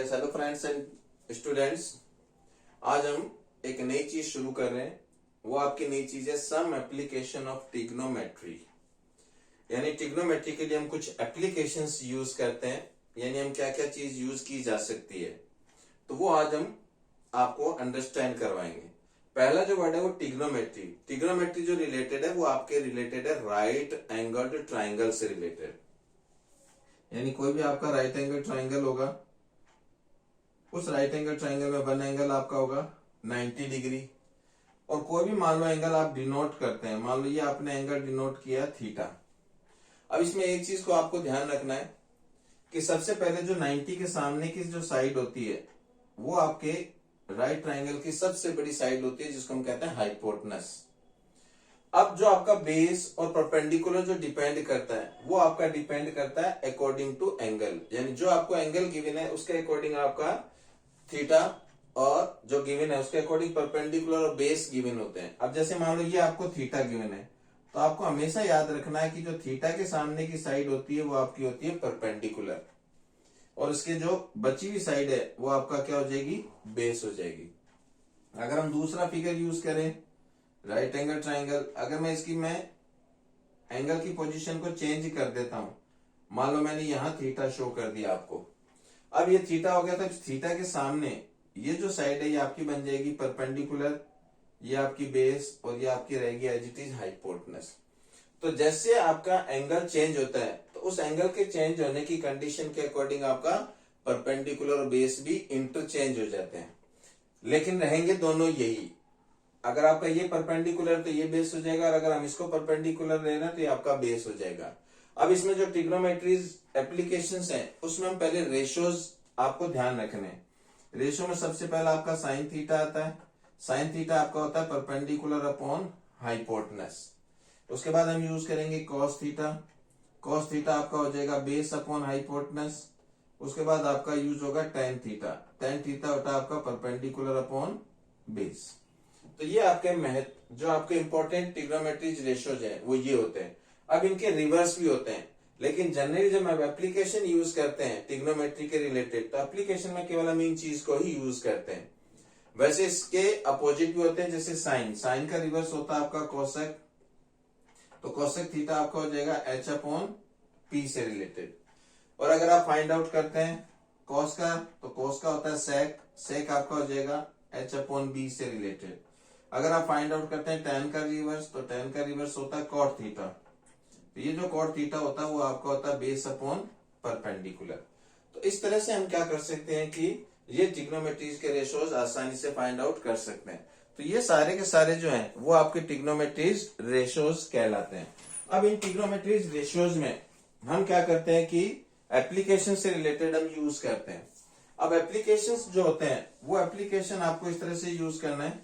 Yes hello friends and students. आज हम एक नई चीज शुरू कर रहे हैं। वो आपकी नई चीज है सम एप्लीकेशन ऑफ ट्रिग्नोमेट्री। यानी ट्रिग्नोमेट्री के लिए हम कुछ एप्लीकेशंस यूज करते हैं, यानी हम क्या क्या चीज यूज की जा सकती है, तो वो आज हम आपको अंडरस्टैंड करवाएंगे। पहला जो वर्ड है वो ट्रिग्नोमेट्री। ट्रिग्नोमेट्री जो रिलेटेड है वो आपके रिलेटेड है राइट एंगल्ड ट्राइंगल से रिलेटेड। यानी कोई भी आपका राइट एंगल ट्राइंगल होगा, उस राइट एंगल ट्राइंगल में वन एंगल आपका होगा 90 डिग्री, और कोई भी मान लो एंगल आप डिनोट करते हैं, मान लो ये आपने एंगल डिनोट किया थीटा। अब इसमें एक चीज को आपको ध्यान रखना है कि सबसे पहले जो 90 के सामने की जो साइड होती है वो आपके राइट ट्राइंगल की सबसे बड़ी साइड होती है, जिसको हम कहते हैं हाइपोटेनस। अब जो आपका बेस और परपेंडिकुलर जो डिपेंड करता है वो आपका डिपेंड करता है अकॉर्डिंग टू एंगल, यानी जो आपको एंगल गिवन है उसके अकॉर्डिंग आपका थीटा, और जो गिवन है उसके अकॉर्डिंग परपेंडिकुलर और बेस गिवन होते हैं। अब जैसे मान लो ये आपको थीटा गिवन है, तो आपको हमेशा याद रखना है कि जो थीटा के सामने की साइड होती है वो आपकी होती है परपेंडिकुलर, और इसके जो बची हुई साइड है वो आपका क्या हो जाएगी, बेस हो जाएगी। अगर हम दूसरा फिगर यूज करें राइट एंगल ट्राइंगल, अगर मैं एंगल की पोजीशन को चेंज कर देता हूं, मान लो मैंने यहां थीटा शो कर दिया आपको, अब ये थीटा हो गया, तो थीटा के सामने ये जो साइड है ये आपकी बन जाएगी परपेंडिकुलर, ये आपकी बेस, और ये आपकी रहेगी एज इट इज हाइपोटेनस। तो जैसे आपका एंगल चेंज होता है तो उस एंगल के चेंज होने की कंडीशन के अकॉर्डिंग आपका परपेंडिकुलर और बेस भी इंटरचेंज हो जाते हैं, लेकिन रहेंगे दोनों यही। अगर आपका ये परपेंडिकुलर तो ये बेस हो जाएगा, और अगर हम इसको परपेंडिकुलर ले रहे हैं तो ये आपका बेस हो जाएगा। अब इसमें जो ट्रिग्नोमेट्रीज एप्लीकेशंस हैं उसमें हम पहले रेशोज आपको ध्यान रखने हैं। रेशो में सबसे पहला आपका साइन थीटा आता है। साइन थीटा आपका होता है परपेंडिकुलर अपॉन हाइपोटेनस। उसके बाद हम यूज करेंगे कॉस थीटा। कॉस थीटा आपका हो जाएगा बेस अपॉन हाइपोटेनस। उसके बाद आपका यूज होगा टेन थीटा। टेन थीटा होता है आपका परपेंडिकुलर अपॉन बेस। तो ये आपके महत्व जो आपके इंपॉर्टेंट ट्रिग्नोमेट्रीज रेशोज है वो ये होते हैं। अब इनके रिवर्स भी होते हैं, लेकिन जनरली जब हम एप्लीकेशन यूज करते हैं ट्रिग्नोमेट्री के रिलेटेड, तो एप्लीकेशन में केवल हम इन चीज को ही यूज करते हैं। वैसे इसके अपोजिट भी होते हैं, जैसे साइन। साइन का रिवर्स होता है आपका कोसेक, तो कोसेक थीटा आपका हो जाएगा एच अपॉन पी से रिलेटेड। और अगर आप फाइंड आउट करते हैं कॉस का, तो कॉस का होता है सेक। सेक आपका हो जाएगा एच अपॉन बी से रिलेटेड। अगर आप फाइंड आउट करते हैं टेन का रिवर्स, तो टेन का रिवर्स होता है कॉट थीटा। तो ये जो कॉट थीटा होता है वो आपका होता है बेस अपॉन परपेंडिकुलर। तो इस तरह से हम क्या कर सकते हैं कि ये ट्रिग्नोमेट्रीज के रेशोज आसानी से फाइंड आउट कर सकते हैं। तो ये सारे के सारे जो हैं वो आपके ट्रिग्नोमेट्रीज रेशोज कहलाते हैं। अब इन ट्रिग्नोमेट्रीज रेशोज में हम क्या करते हैं कि एप्लीकेशन से रिलेटेड हम यूज करते हैं। अब एप्लीकेशंस जो होते हैं वो एप्लीकेशन आपको इस तरह से यूज करना है।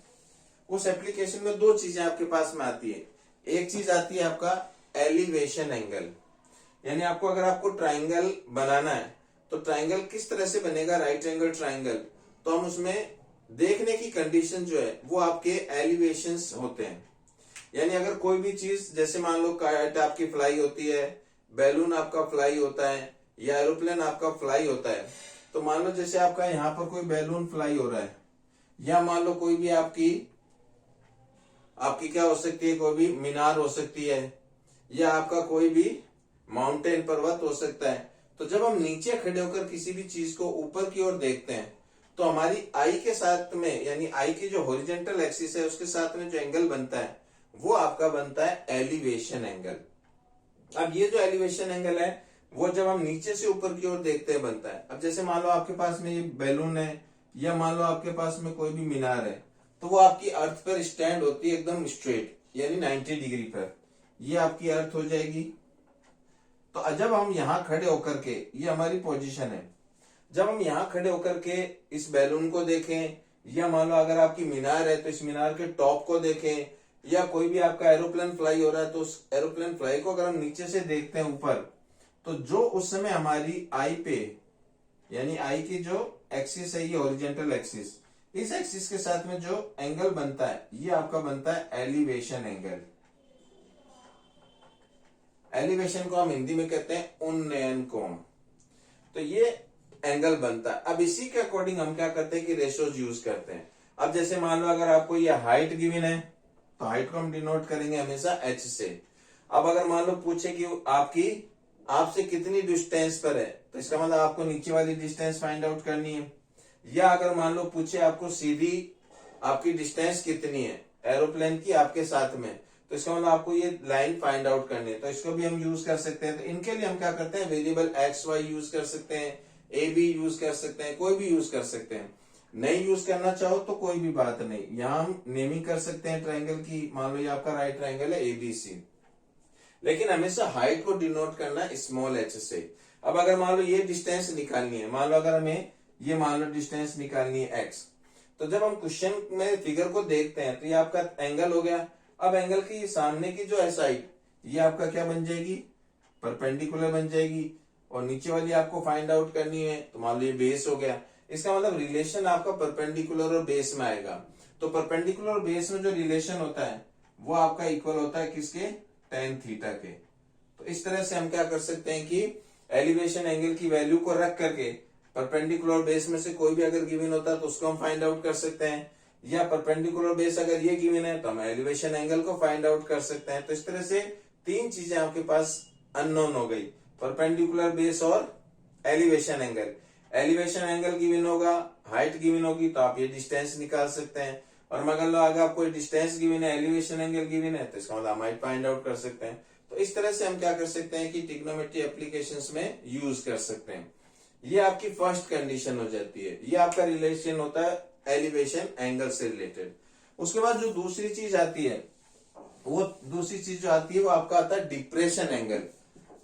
उस एप्लीकेशन में दो चीजें आपके पास में आती है। एक चीज आती है आपका एलिवेशन एंगल, यानी आपको अगर आपको ट्राइंगल बनाना है तो ट्राइंगल किस तरह से बनेगा, राइट एंगल ट्राइंगल, तो हम उसमें देखने की कंडीशन जो है वो आपके एलिवेशंस होते हैं। यानी अगर कोई भी चीज, जैसे मान लो काइट आपकी फ्लाई होती है, बैलून आपका फ्लाई होता है, या एरोप्लेन आपका फ्लाई होता है, तो मान लो जैसे आपका यहाँ पर कोई बैलून फ्लाई हो रहा है, या मान लो कोई भी आपकी क्या हो सकती है, कोई भी मीनार हो सकती है, या आपका कोई भी माउंटेन पर्वत हो सकता है। तो जब हम नीचे खड़े होकर किसी भी चीज को ऊपर की ओर देखते हैं तो हमारी आई के साथ में, यानी आई की जो हॉरिजॉन्टल एक्सिस है उसके साथ में जो एंगल बनता है वो आपका बनता है एलिवेशन एंगल। अब ये जो एलिवेशन एंगल है वो जब हम नीचे से ऊपर की ओर देखते हैं बनता है। अब जैसे मान लो आपके पास में ये बैलून है, या मान लो आपके पास में कोई भी मीनार है, तो वो आपकी अर्थ पर स्टैंड होती है एकदम स्ट्रेट, यानी 90 डिग्री पर। ये आपकी अर्थ हो जाएगी। तो जब हम यहां खड़े होकर के, ये हमारी पोजीशन है, जब हम यहां खड़े होकर के इस बैलून को देखें, या मान लो अगर आपकी मीनार है तो इस मीनार के टॉप को देखें, या कोई भी आपका एरोप्लेन फ्लाई हो रहा है तो उस एरोप्लेन फ्लाई को अगर हम नीचे से देखते हैं ऊपर, तो जो उस समय हमारी आई पे, यानी आई की जो एक्सिस है ये हॉरिजॉन्टल एक्सिस, इस एक्सिस के साथ में जो एंगल बनता है ये आपका बनता है एलिवेशन एंगल। एलिवेशन को हम हिंदी में कहते हैं उन्नयन कोण। तो ये एंगल बनता है। अब इसी के अकॉर्डिंग हम क्या करते हैं कि रेशियोज यूज करते हैं। अब जैसे मान लो अगर आपको ये हाइट गिवन है तो हाइट को हम डिनोट करेंगे हमेशा h से। अब अगर मान लो पूछे कि आपकी आपसे कितनी डिस्टेंस पर है तो इसका मतलब आपको नीचे वाली डिस्टेंस फाइंड आउट करनी है। या अगर मान लो पूछे आपको सीधी आपकी डिस्टेंस कितनी है एरोप्लेन की आपके साथ में, तो इसका मतलब आपको ये लाइन फाइंड आउट करनी है, तो इसको भी हम यूज कर सकते हैं। तो इनके लिए हम क्या करते हैं, वेरिएबल एक्स वाई यूज कर सकते हैं, ए बी यूज कर सकते हैं, कोई भी यूज कर सकते हैं। नहीं यूज करना चाहो तो कोई भी बात नहीं, यहाँ हम नेमिंग कर सकते हैं ट्राइंगल की। मान लो ये आपका राइट ट्राइंगल है एबीसी, लेकिन हमेशा हाइट को डिनोट करना स्मॉल एच से। अब अगर मान लो ये डिस्टेंस निकालनी है, मान लो अगर हमें ये मान लो डिस्टेंस निकालनी है एक्स, तो जब हम क्वेश्चन में फिगर को देखते हैं तो ये आपका एंगल हो गया। अब एंगल की सामने की जो है साइड ये आपका क्या बन जाएगी, परपेंडिकुलर बन जाएगी, और नीचे वाली आपको फाइंड आउट करनी है तो मान लो ये बेस हो गया। इसका मतलब रिलेशन आपका परपेंडिकुलर और बेस में आएगा। तो परपेंडिकुलर और बेस में जो रिलेशन होता है वो आपका इक्वल होता है किसके, टेन थीटा के। तो इस तरह से हम क्या कर सकते हैं कि एलिवेशन एंगल की वैल्यू को रख करके परपेंडिकुलर बेस में से कोई भी अगर गिवन होता है तो उसको हम फाइंड आउट कर सकते हैं, या परपेंडिकुलर बेस अगर ये गिवन है तो हम एलिवेशन एंगल को फाइंड आउट कर सकते हैं। तो इस तरह से तीन चीजें आपके पास अननोन हो गई, परपेंडिकुलर बेस और elevation angle. Elevation angle given होगा, हाइट गिवन होगी तो आप ये डिस्टेंस निकाल सकते हैं, और मगर लो अगर आपको डिस्टेंस गिवन है, एलिवेशन एंगल गिवन है, तो इसका मतलब हम हाइट फाइंड आउट कर सकते हैं। तो इस तरह से हम क्या कर सकते हैं कि ट्रिग्नोमेट्री एप्लीकेशंस में यूज कर सकते हैं। ये आपकी फर्स्ट कंडीशन हो जाती है, ये आपका रिलेशन होता है एलिवेशन एंगल से रिलेटेड। उसके बाद जो दूसरी चीज आती है, वो दूसरी चीज जो आती है वो आपका आता है डिप्रेशन एंगल।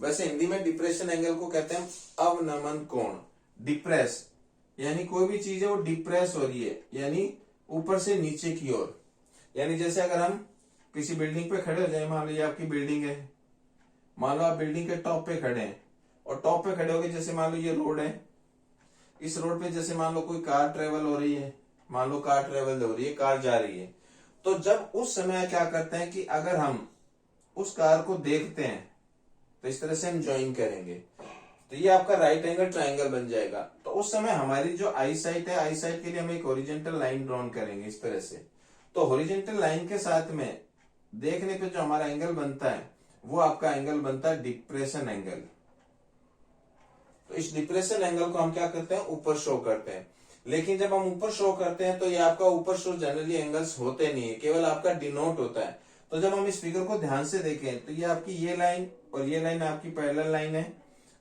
वैसे हिंदी में डिप्रेशन एंगल को कहते हैं अवनमन कोण। डिप्रेस यानी कोई भी चीज है वो डिप्रेस हो रही है, यानी ऊपर से नीचे की ओर। यानी जैसे अगर हम किसी बिल्डिंग पे खड़े हो जाए, मान लो ये आपकी बिल्डिंग है, मान लो आप बिल्डिंग के टॉप पे खड़े हैं, और टॉप पे खड़े हो गए, जैसे मान लो ये रोड है, इस रोड पे जैसे मान लो कोई कार ट्रेवल हो रही है, मान लो कार ट्रेवल हो रही है, कार जा रही है, तो जब उस समय क्या करते हैं कि अगर हम उस कार को देखते हैं तो इस तरह से हम ज्वाइन करेंगे, तो ये आपका राइट एंगल ट्राइंगल बन जाएगा। तो उस समय हमारी जो आई साइट है, आई साइट के लिए हम एक हॉरिजॉन्टल लाइन ड्रॉन करेंगे इस तरह से। तो हॉरिजॉन्टल लाइन के साथ में देखने पे जो हमारा एंगल बनता है वो आपका एंगल बनता है डिप्रेशन एंगल। तो इस डिप्रेशन एंगल को हम क्या करते हैं, ऊपर शो करते हैं। लेकिन जब हम ऊपर शो करते हैं तो ये आपका ऊपर शो जनरली एंगल्स होते नहीं है, केवल आपका डिनोट होता है। तो जब हम इस फिगर को ध्यान से देखें तो ये आपकी ये लाइन और ये लाइन आपकी पैरेलल लाइन है,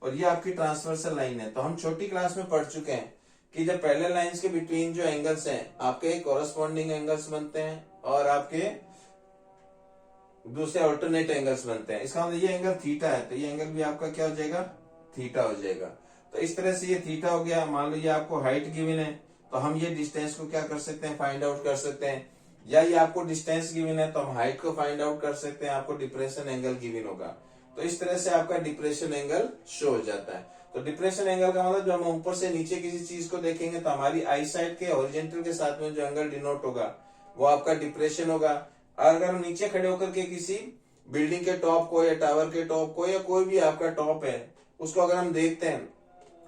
और ये आपकी ट्रांसवर्सल लाइन है। तो हम छोटी क्लास में पढ़ चुके हैं कि जब पैरेलल लाइंस के बिटवीन जो एंगल्स हैं आपके कोरस्पॉन्डिंग एंगल्स बनते हैं और आपके दूसरे अल्टरनेट एंगल्स बनते हैं। इसका मतलब ये एंगल थीटा है तो ये एंगल भी आपका क्या हो जाएगा, थीटा हो जाएगा। तो इस तरह से ये थीटा हो गया। मान लो ये आपको हाइट गिवन है तो हम ये डिस्टेंस को क्या कर सकते हैं, फाइंड आउट कर सकते हैं, या ये आपको डिस्टेंस गिवन है तो हम हाइट को फाइंड आउट कर सकते हैं, आपको डिप्रेशन एंगल गिवन होगा। तो इस तरह से आपका डिप्रेशन एंगल शो हो जाता है। तो डिप्रेशन एंगल का मतलब जो हम ऊपर से नीचे किसी चीज को देखेंगे तो हमारी आई साइड के हॉरिजॉन्टल के साथ में जो एंगल डिनोट होगा वो आपका डिप्रेशन होगा। अगर हम नीचे खड़े होकर के किसी बिल्डिंग के टॉप को या टावर के टॉप को या कोई भी आपका टॉप है उसको अगर हम देखते हैं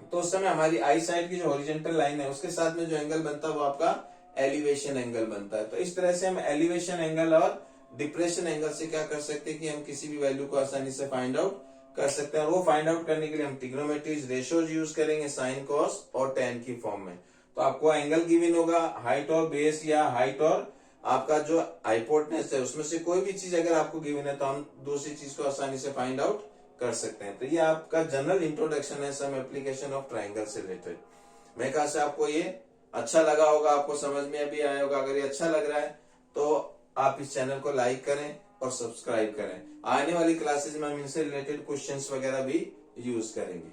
तो उस समय हमारी आई साइड की जो हॉरिजॉन्टल लाइन है उसके साथ में जो एंगल बनता है वो आपका एलिवेशन एंगल बनता है। तो इस तरह से हम एलिवेशन एंगल और डिप्रेशन एंगल से क्या कर सकते हैं कि हम किसी भी वैल्यू को आसानी से फाइंड आउट कर सकते हैं। और वो फाइंड आउट करने के लिए हम ट्रिग्नोमेट्रीज रेशियोज यूज करेंगे साइन कॉस और टेन की फॉर्म में। तो आपको एंगल गिवन होगा, हाइट और बेस या हाइट और आपका जो हाइपोटेनस है उसमें से कोई भी चीज अगर आपको गिवन है तो हम दूसरी चीज को आसानी से फाइंड आउट कर सकते हैं। तो ये आपका जनरल इंट्रोडक्शन है सम एप्लीकेशन ऑफ ट्राइंगल से रिलेटेड। मैं कहा से आपको ये अच्छा लगा होगा, आपको समझ में भी आया होगा। अगर ये अच्छा लग रहा है तो आप इस चैनल को लाइक करें और सब्सक्राइब करें। आने वाली क्लासेस में हम इनसे रिलेटेड क्वेश्चंस वगैरह भी यूज करेंगे।